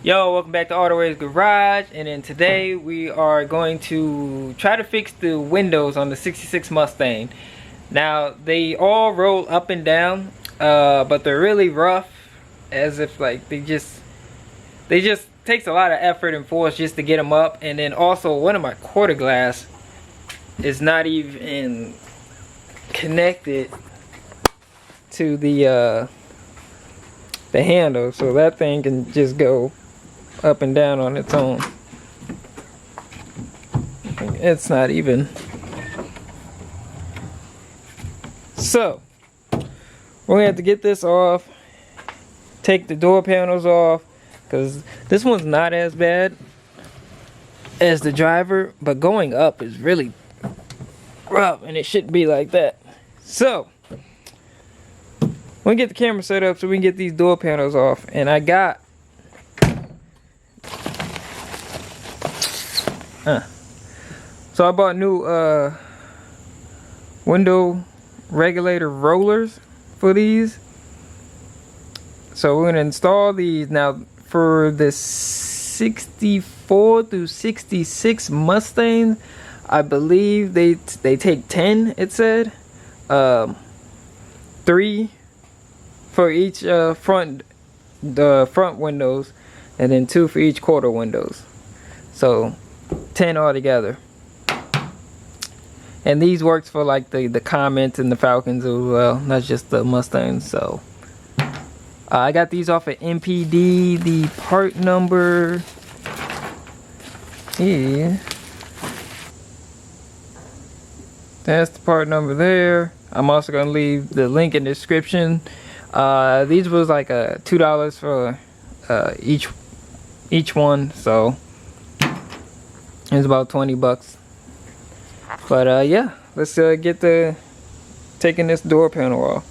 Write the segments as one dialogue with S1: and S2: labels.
S1: Yo, welcome back to Autoways Garage, and then today we are going to try to fix the windows on the 66 Mustang. Now, they all roll up and down, but they're really rough, as if like they just takes a lot of effort and force just to get them up. And then also one of my quarter glass is not even connected to the handle, so that thing can just go up and down on its own. It's not even. So we're gonna have to get this off, take the door panels off, because this one's not as bad as the driver, but going up is really rough and it shouldn't be like that. So we're gonna get the camera set up so we can get these door panels off. And I got so I bought new window regulator rollers for these. So we're gonna install these now for the 64 through 66 Mustang. I believe they take 10. It said 3 for each front windows, and then 2 for each quarter windows. So 10 altogether. And these works for like the Comments and the Falcons as well, not just the Mustangs. So I got these off of MPD. The part number is, that's the part number there. I'm also gonna leave the link in the description. These was like $2 for each one, so it's about 20 bucks. But yeah, let's get taking this door panel off.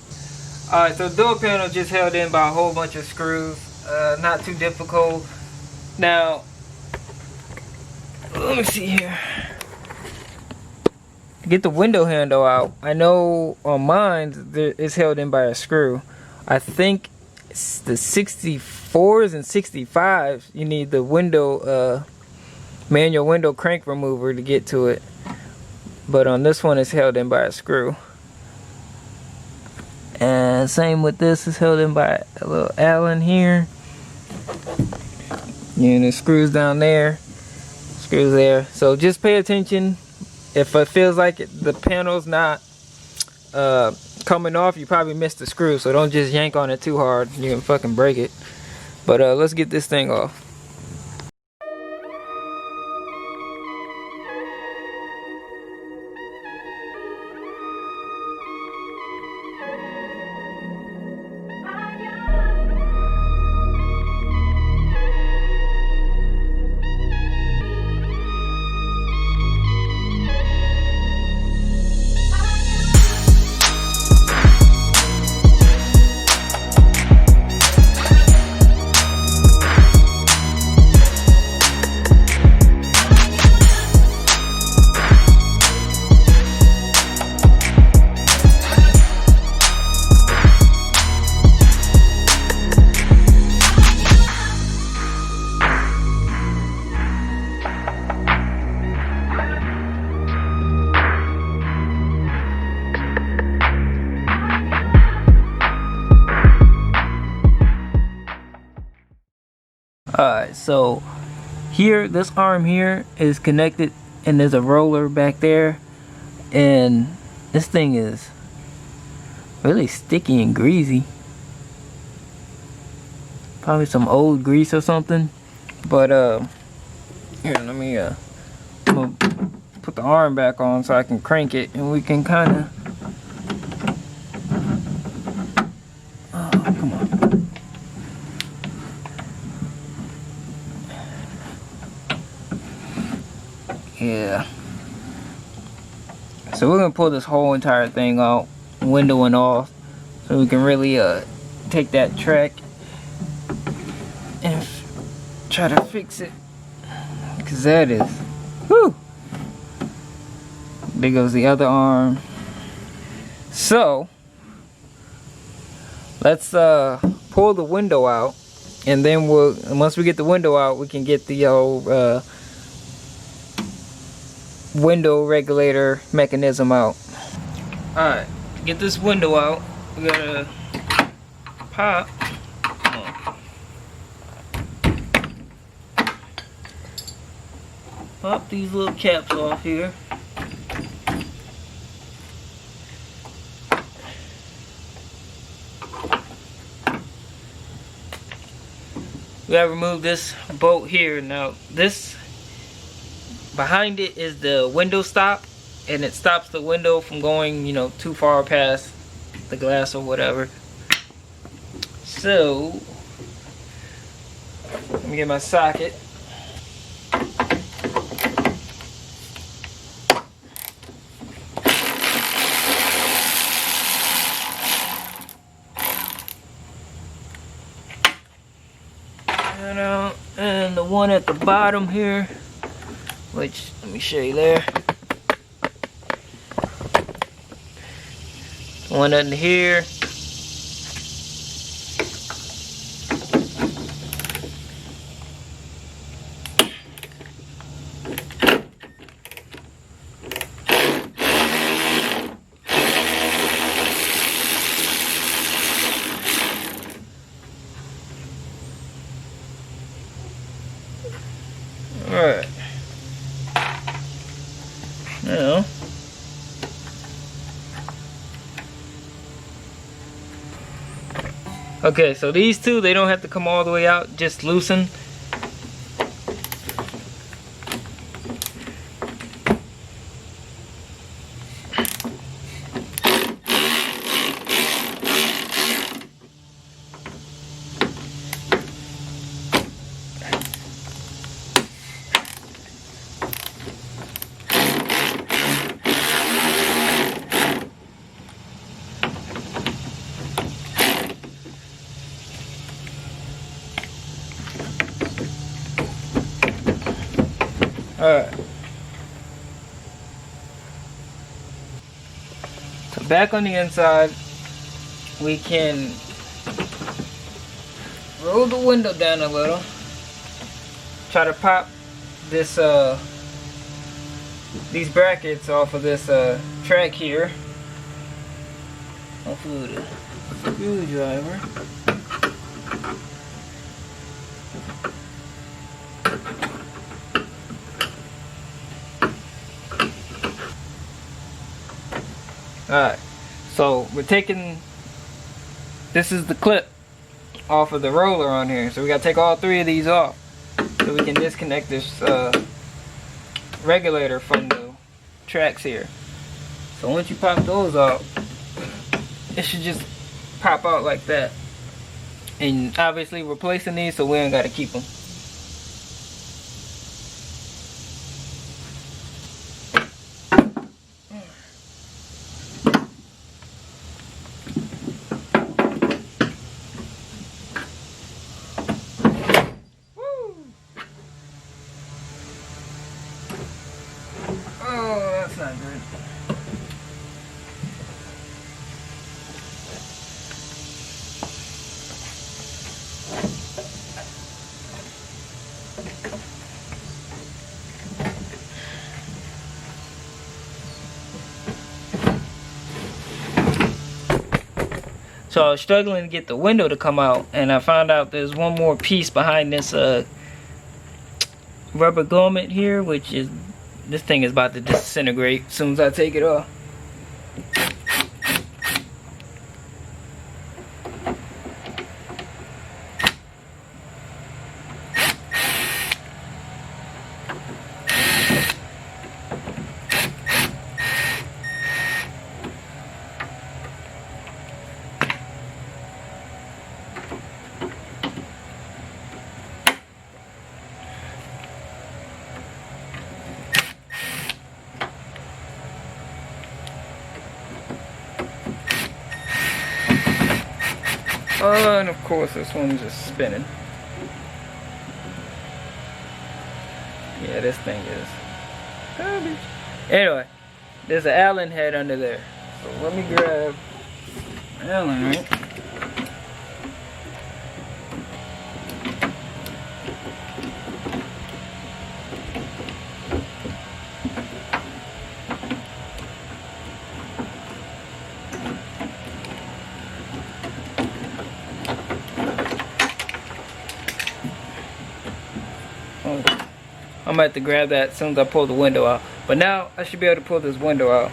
S1: Alright, so the door panel just held in by a whole bunch of screws. Not too difficult. Now, let me see here. To get the window handle out, I know on mine it's held in by a screw. I think it's the 64s and 65s, you need the window manual window crank remover to get to it. But on this one, it's held in by a screw. And same with this, it's held in by a little Allen here. And it screws down there, screws there. So just pay attention. If it feels like the panel's not coming off, you probably missed the screw. So don't just yank on it too hard, you can fucking break it. But let's get this thing off. Alright, so here, this arm here is connected, and there's a roller back there, and this thing is really sticky and greasy. Probably some old grease or something. But here, let me I'm gonna put the arm back on so I can crank it, and we can kind of, oh, come on. Yeah. So we're gonna pull this whole entire thing out, window and all, so we can really take that track and try to fix it, because that is, whew. There goes the other arm. So let's pull the window out and then once we get the window out, we can get the old window regulator mechanism out. Alright, to get this window out, we gotta pop these little caps off here. We gotta remove this bolt here. Now this, behind it is the window stop, and it stops the window from going, you know, too far past the glass or whatever. So let me get my socket. And the one at the bottom here, which, let me show you there. The one under here. Alright. Now, okay, so these two, they don't have to come all the way out, just loosen. Alright. So back on the inside, we can roll the window down a little. Try to pop this these brackets off of this track here. Off of the screwdriver. Alright, so we're taking, this is the clip off of the roller on here, so we gotta take all three of these off so we can disconnect this regulator from the tracks here. So once you pop those out, it should just pop out like that. And obviously we're replacing these, so we ain't gotta keep them. So I was struggling to get the window to come out, and I found out there's one more piece behind this rubber grommet here, which is, this thing is about to disintegrate as soon as I take it off. And of course this one's just spinning. Yeah, this thing is garbage. Anyway, there's an Allen head under there. So let me grab Allen, right? I'm gonna have to grab that as soon as I pull the window out. But now I should be able to pull this window out.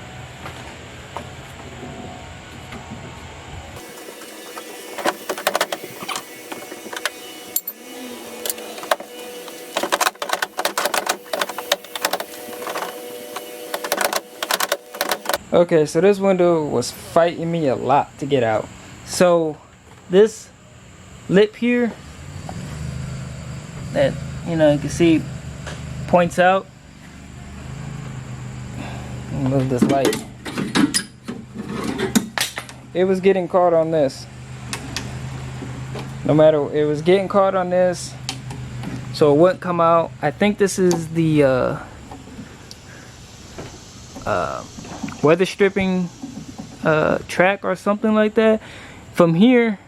S1: Okay, so this window was fighting me a lot to get out. So this lip here that you can see points out. Move this light. It was getting caught on this. No matter, it was getting caught on this, so it wouldn't come out. I think this is the weather stripping track or something like that. From here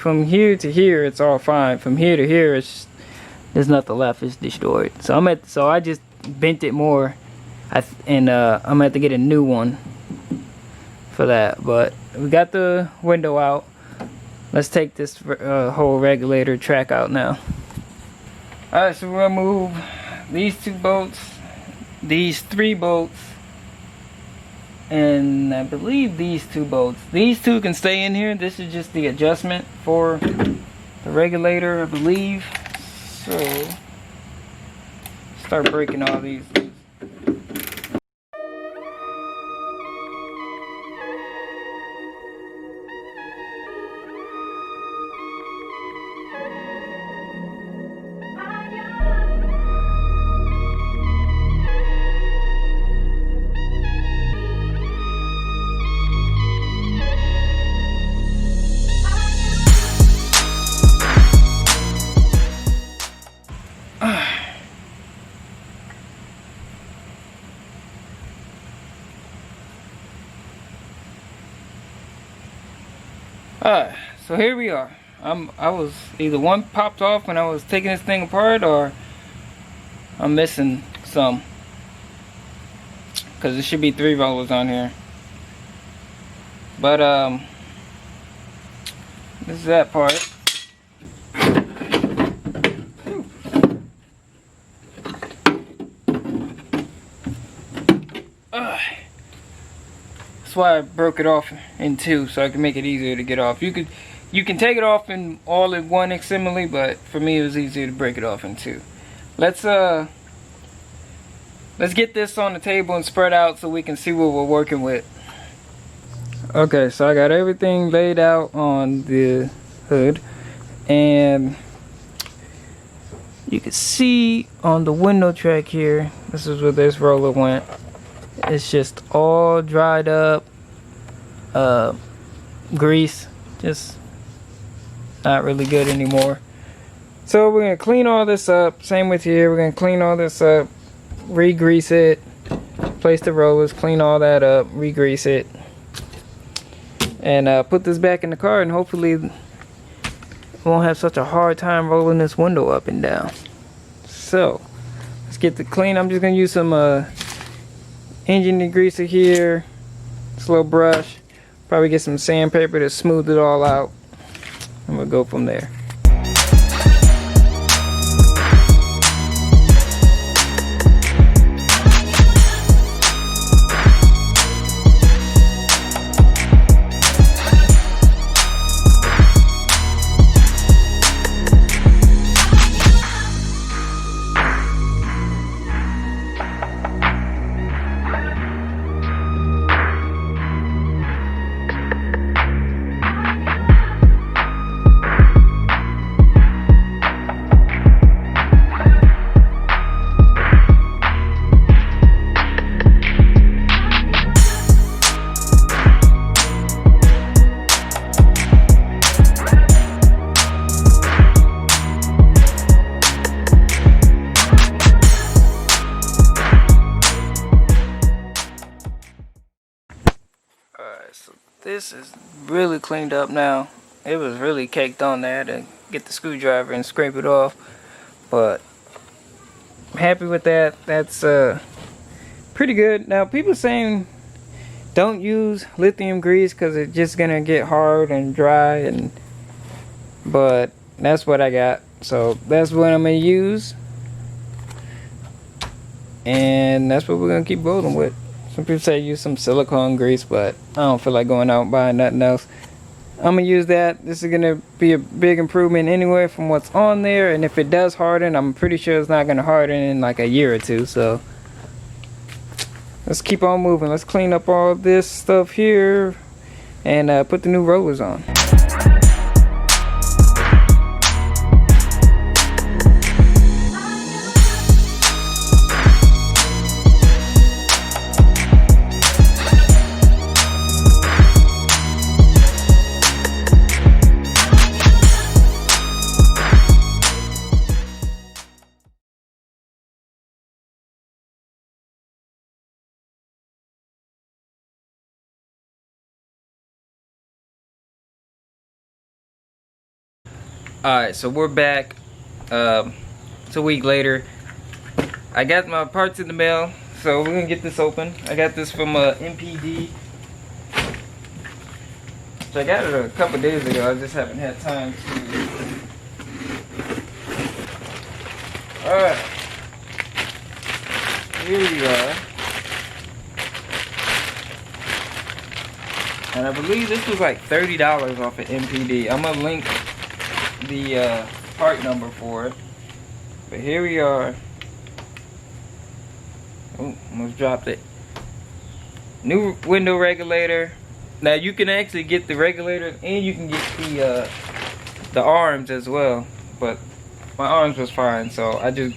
S1: to here, it's all fine. From here to here, there's nothing left. It's destroyed. So I just bent it more. I'm gonna have to get a new one for that. But we got the window out. Let's take this whole regulator track out now. Alright, so we're gonna move these two bolts, these three bolts, and I believe these two bolts. These two can stay in here. This is just the adjustment for the regulator, I believe. So start breaking all these loose. Alright, so here we are. I was either one popped off when I was taking this thing apart, or I'm missing some, because there should be 3 rollers on here. But this is that part. That's why I broke it off in 2, so I can make it easier to get off. You can take it off in all in one assembly, but for me it was easier to break it off in 2. Let's get this on the table and spread out so we can see what we're working with. Okay, so I got everything laid out on the hood, and you can see on the window track here, this is where this roller went. It's just all dried up, grease, just not really good anymore. So we're gonna clean all this up. Same with here, we're gonna clean all this up, re-grease it, place the rollers, clean all that up, re-grease it, and put this back in the car, and hopefully we won't have such a hard time rolling this window up and down. So let's get the clean. I'm just gonna use some engine degreaser here, this little brush, probably get some sandpaper to smooth it all out, and we'll go from there. So this is really cleaned up now. It was really caked on there to get the screwdriver and scrape it off. but I'm happy with that. That's pretty good. Now people saying don't use lithium grease because it's just gonna get hard and dry, but that's what I got, so that's what I'm gonna use, and that's what we're gonna keep rolling with. Some people say use some silicone grease, but I don't feel like going out and buying nothing else. I'm gonna use that. This is gonna be a big improvement anyway from what's on there, and if it does harden, I'm pretty sure it's not gonna harden in like a year or two. So let's keep on moving. Let's clean up all this stuff here and put the new rollers on. Alright, so we're back. It's a week later. I got my parts in the mail, so we're gonna get this open. I got this from MPD. So I got it a couple days ago. I just haven't had time to. Alright. Here we are. And I believe this was like $30 off of MPD. I'm gonna link the part number for it, but here we are. Oh, almost dropped it. New window regulator. Now you can actually get the regulator and you can get the arms as well, but my arms was fine, so I just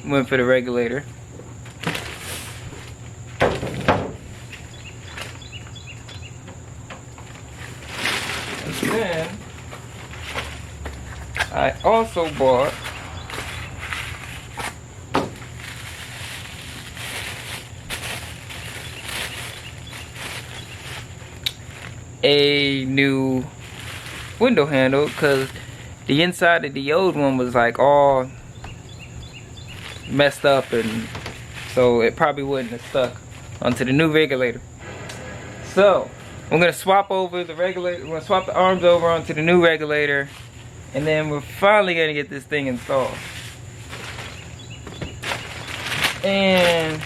S1: went for the regulator. And then I also bought a new window handle because the inside of the old one was like all messed up, and so it probably wouldn't have stuck onto the new regulator. So I'm gonna swap over the regulator. We're gonna swap the arms over onto the new regulator, and then we're finally gonna get this thing installed. And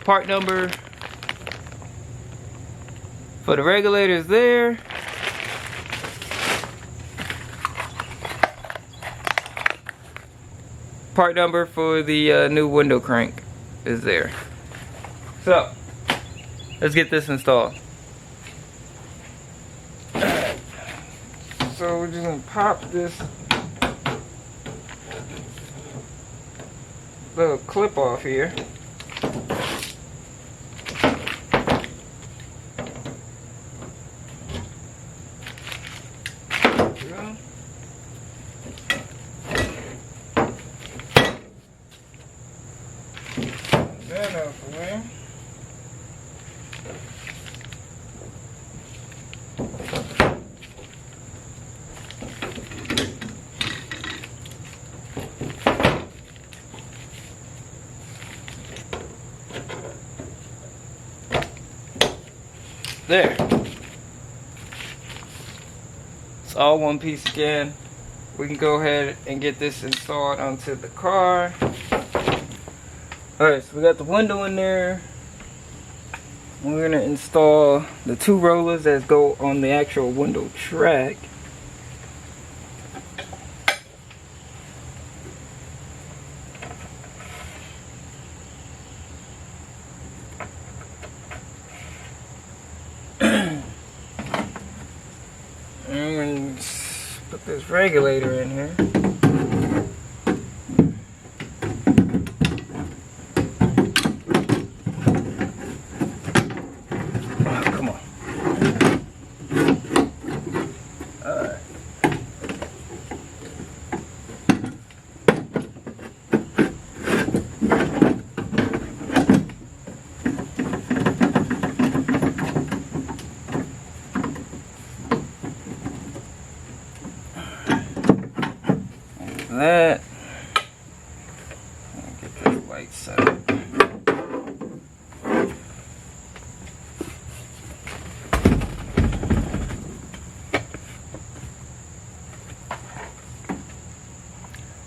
S1: part number for the regulator is there. Part number for the new window crank is there. So let's get this installed. So we're just gonna pop this little clip off here. That out the way. There. It's all one piece again. We can go ahead and get this installed onto the car. Alright, so we got the window in there. We're gonna install the two rollers that go on the actual window track. And put this regulator in here. Come on. Alright. that. Get this white side.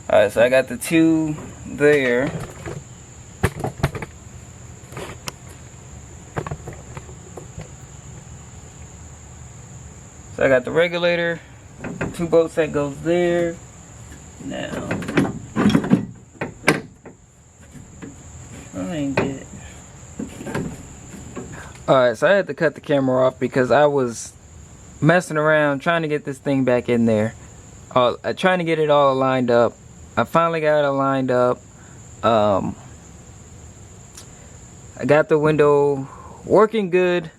S1: Alright, so I got the two there. So I got the regulator, 2 bolts that goes there. Now, I ain't get it. Alright, so I had to cut the camera off because I was messing around trying to get this thing back in there. Trying to get it all lined up. I finally got it lined up. I got the window working good.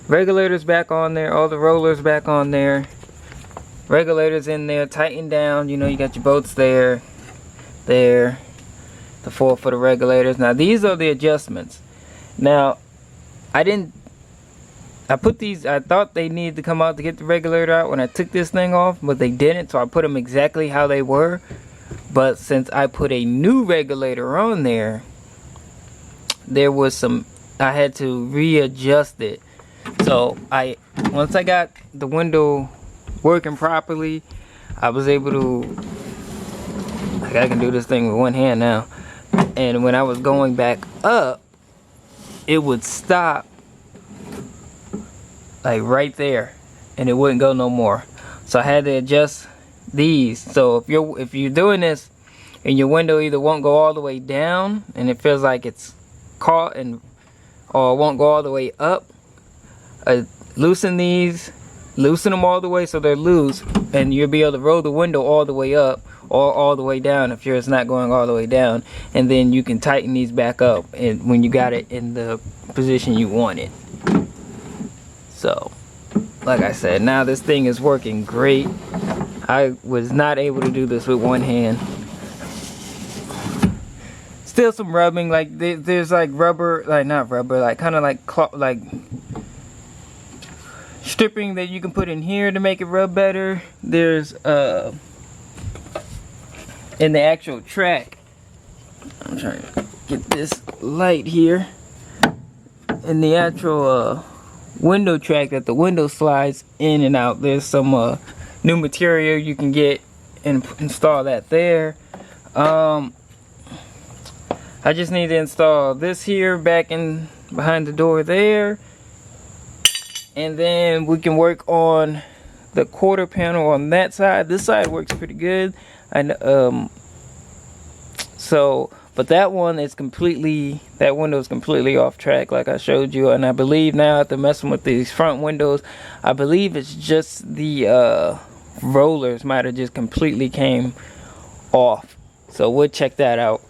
S1: Regulator's back on there. All the rollers back on there. Regulator's in there, tightened down. You know, you got your bolts there. There. The 4 for the regulators. Now, these are the adjustments. Now, I put these, I thought they needed to come out to get the regulator out when I took this thing off, but they didn't, so I put them exactly how they were. But since I put a new regulator on there, there was I had to readjust it. So once I got the window working properly, I was able to, I can do this thing with one hand now. And when I was going back up, it would stop like right there, and it wouldn't go no more. So I had to adjust these. So if you're doing this and your window either won't go all the way down and it feels like it's caught, or it won't go all the way up, loosen these, loosen them all the way so they're loose, and you'll be able to roll the window all the way up or all the way down if yours not going all the way down, and then you can tighten these back up and when you got it in the position you want it. So like I said, now this thing is working great. I was not able to do this with one hand. Still some rubbing, like there's like rubber, like not rubber, like kind of like stripping that you can put in here to make it rub better. There's in the actual track, I'm trying to get this light here, in the actual window track that the window slides in and out, there's some new material you can get and install that there. I just need to install this here back in behind the door there, and then we can work on the quarter panel on that side. This side works pretty good. But that one is completely, that window is completely off track like I showed you, and I believe now after messing with these front windows, I believe it's just the rollers might have just completely came off. So we'll check that out.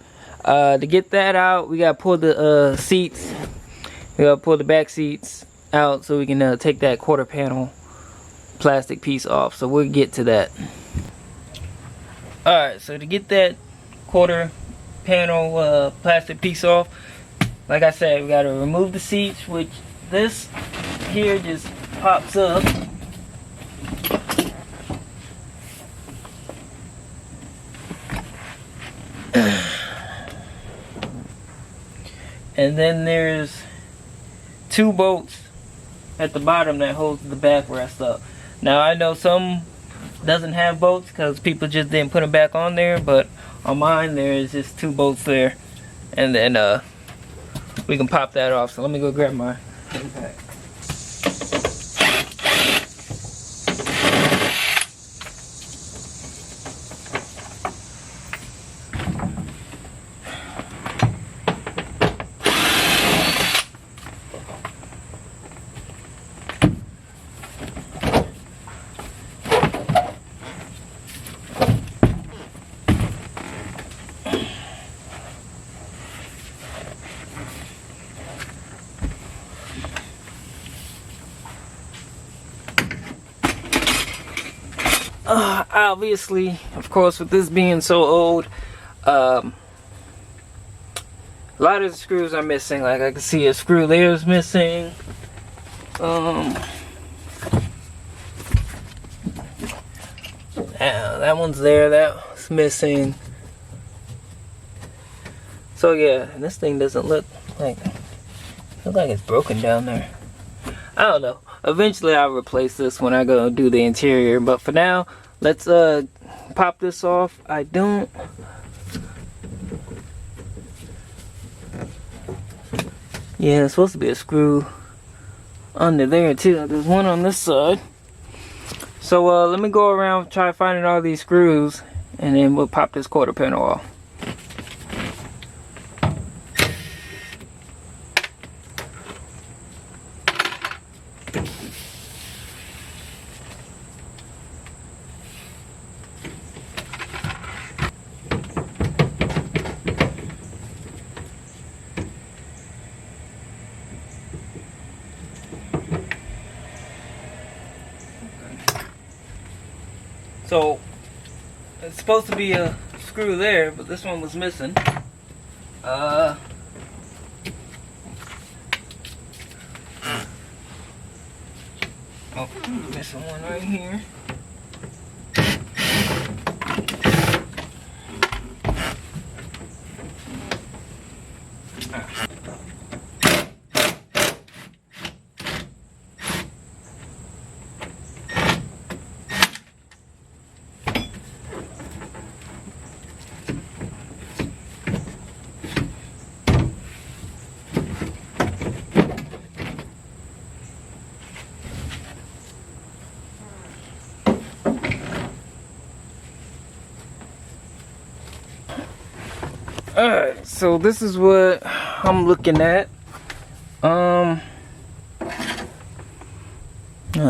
S1: To get that out, we gotta pull the seats, we gotta pull the back seats out so we can take that quarter panel plastic piece off. So we'll get to that. Alright, so to get that quarter panel plastic piece off, like I said, we gotta remove the seats, which this here just pops up. And then there's 2 bolts at the bottom that holds the backrest up. Now I know some doesn't have bolts because people just didn't put them back on there, but on mine there is just 2 bolts there, and then we can pop that off. So let me go grab my impact. Obviously, of course, with this being so old, a lot of the screws are missing. Like I can see a screw there is missing. Now That one's there, that's missing. So yeah, this thing doesn't look like it's broken down there. I don't know. Eventually I'll replace this when I go do the interior, but for now, let's pop this off. Yeah, it's supposed to be a screw under there too. There's one on this side. So let me go around, try finding all these screws, and then we'll pop this quarter panel off. So it's supposed to be a screw there, but this one was missing. Oh, missing one right here. Alright, so this is what I'm looking at.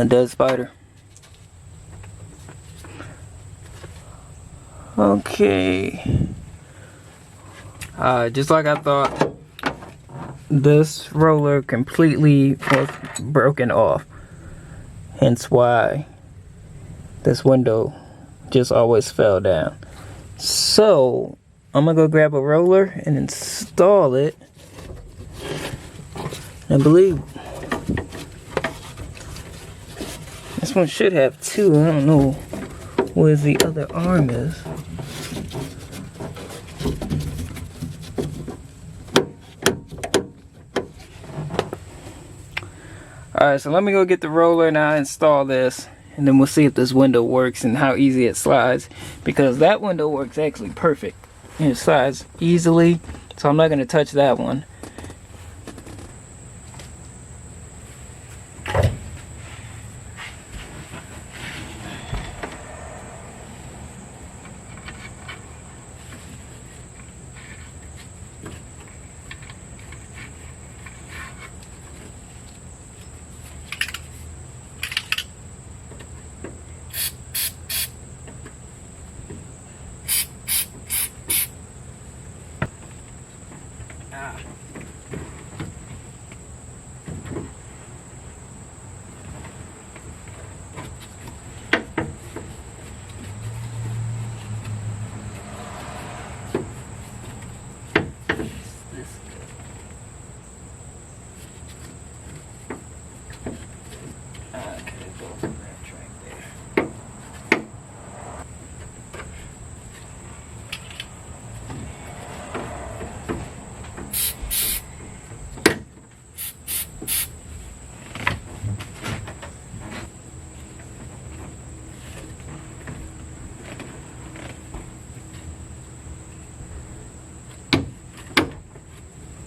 S1: Dead spider. Okay. Just like I thought, this roller completely was broken off. Hence why this window just always fell down. So I'm gonna go grab a roller and install it. I believe this one should have two. I don't know where the other arm is. Alright, so let me go get the roller and I'll install this. And then we'll see if this window works and how easy it slides. Because that window works actually perfect. And it slides easily. So I'm not going to touch that one.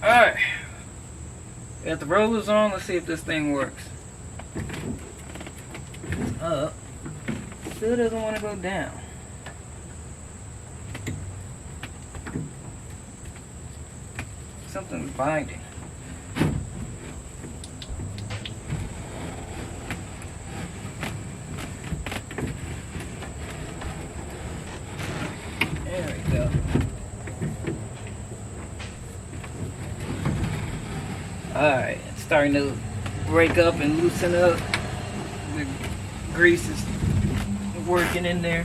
S1: Alright, got the rollers on. Let's see if this thing works. It's up. Still doesn't want to go down. Something's binding. There we go. Alright, it's starting to break up and loosen up. The grease is working in there.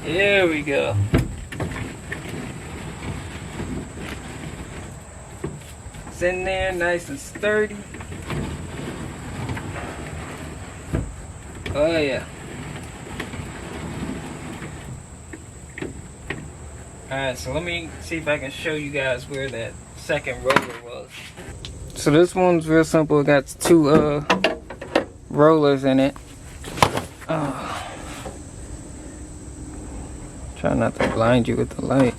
S1: Here we go. It's in there, nice and sturdy. Oh yeah. Alright, so let me see if I can show you guys where that second roller was. So this one's real simple. It got two rollers in it. Try not to blind you with the light.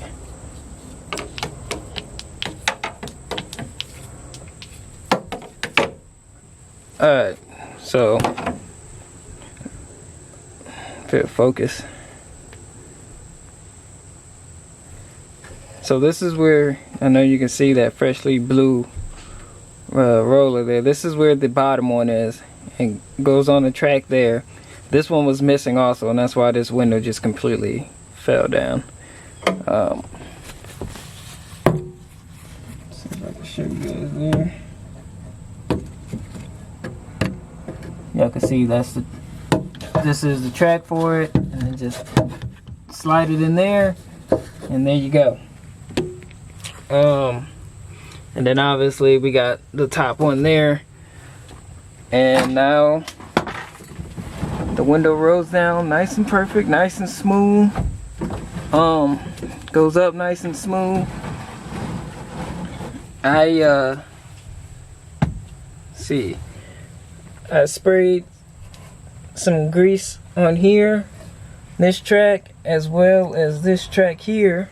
S1: Alright, so focus. So this is where, I know you can see that freshly blue roller there. This is where the bottom one is, and goes on the track there. This one was missing also, and that's why this window just completely fell down. See if I can show you guys there. Y'all can see this is the track for it, and then just slide it in there, and there you go. And then obviously we got the top one there, and now the window rolls down nice and perfect, nice and smooth. Goes up nice and smooth. I sprayed some grease on here, this track, as well as this track here,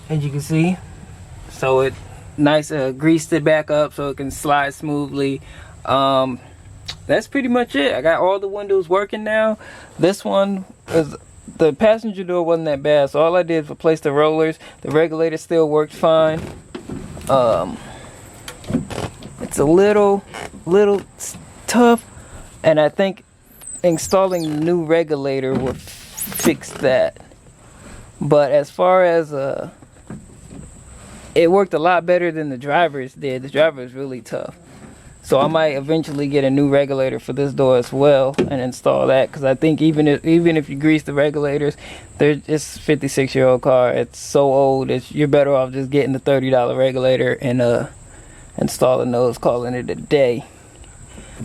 S1: as you can see. So it nice, greased it back up so it can slide smoothly. That's pretty much it. I got all the windows working now. This one is, the passenger door wasn't that bad, so all I did was replace the rollers. The regulator still worked fine. It's a little tough, and I think installing the new regulator will fix that. But as far as it worked a lot better than the drivers did. The driver is really tough, so I might eventually get a new regulator for this door as well and install that, because I think even if you grease the regulators, it's a 56-year-old car. It's so old, you're better off just getting the $30 regulator and installing those, calling it a day.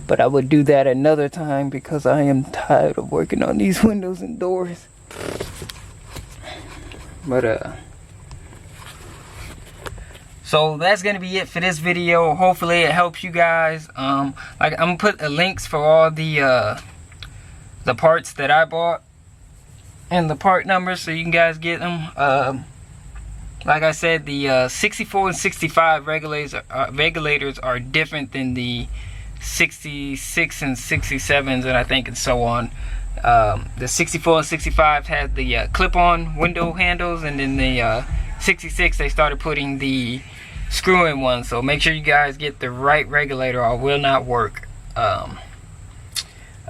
S1: But I would do that another time, because I am tired of working on these windows and doors. But so that's gonna be it for this video. Hopefully it helps you guys. Like, I'm gonna put the links for all the parts that I bought and the part numbers, so you can guys get them. Like I said, the 64 and 65 regulators are different than the 66 and 67s, and I think, and so on. The 64 and 65 had the clip-on window handles, and then the 66 they started putting the screw-in ones. So make sure you guys get the right regulator, or it will not work.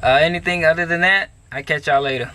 S1: Anything other than that, I catch y'all later.